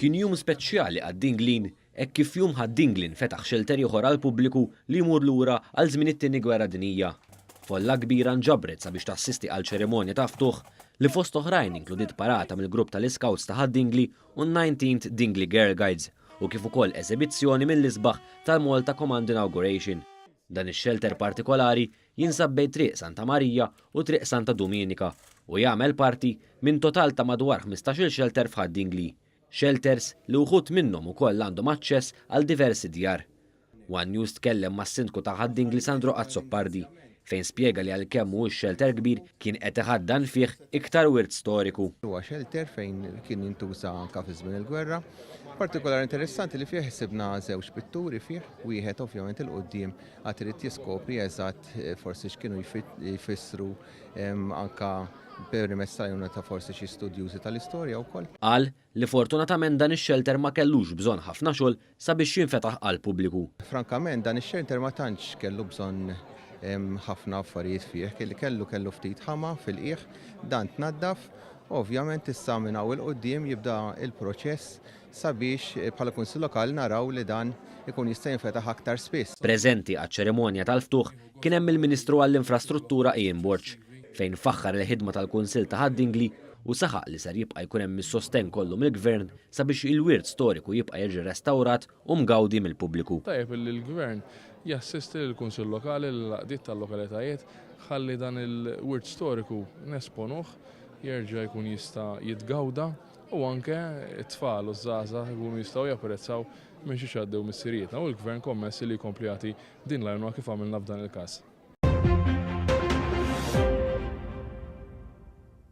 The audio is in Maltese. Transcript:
Kien jum speċjali għad-Dinglin hekk kif jum ħad-Dinglin fetaħ xelter ieħor għall-pubbliku li jmur lura għal żmien it-tieni gwerra dinjija. Folla kbira nġabret sabiex tassisti għal ċerimonja ta' ftuħ li fost oħrajn inkludit parata mill-grupp tal-Iskawts ta' ħad-Dingli u 19th Dingley Girl Guides u kif ukoll eżibizzjoni mill-isbaħ tal-Malta Command Inauguration. Dan ix-xelter partikolari jinsab bejn Triq Santa Marija u Triq Santa Dominika u jagħmel parti minn total ta' madwar 15-il xelter f'ħad-Dingli. Shelters li uħud minnhom ukoll għandhom aċċess għal diversi djar. One News tkellem mas-sindku ta' ħad-Dingli Sandro Azzoppardi fejn spjega li għalkemm mhuwiex xelter kbir kien qed iħaddan fih iktar wirt storiku. Huwa xelter fejn kien jintuża anke fi żmien il-gwerra. Partikolari interessanti li fih ħsibna żewġ pitturi fih, wieħed ovvjament il-qudiem għad irid jiskopri eżatt forsi x'kienu jfissru anke permezz ta' forsi xi studjużi tal-istorja wkoll. Qal li fortunatament dan ix-xelter ma kellux bżonn ħafna xogħol sabiex jinfetaħ għal pubbliku. Frankament dan ix-xelter ma tantx kellu bżonn ħafna affarijiet fih, kellu ftit ħama fil-qiegħ, dan tnaddaf, ovvjament issa minn hawn il-qudiem jibda il-proċess sabiex bħala kunsill lokali naraw li dan ikun jista' jinfetaħ aktar spiss. Preżenti għaċ-ċerimonja tal-ftuħ kien hemm il-Ministru għall-Infrastruttura Ian Borch fejn faħħar il-ħidma tal-Kunsill ta' ħad-Dingli u saħaq li ser jibqa' jkun hemm is-sostenn kollu mill-Gvern sabiex il-wirt storiku jibqa' jiġi restawrat u mgawdi mill-pubbliku. Tajjeb li l-Gvern jassisti l-Kunsill Lokali l-laqdiet tal-lokalitajiet ħalli dan il-wirt storiku nesponuh jerġa' jkun jista' jitgawda u anke t-tfal u żgħażagħ jkunu jistgħu japprezzaw minn xi xaddew mis-sirietna u l-Gvern kommessi li jkompli jagħti din l-għajnuna kif għamilna f'dan il-każ.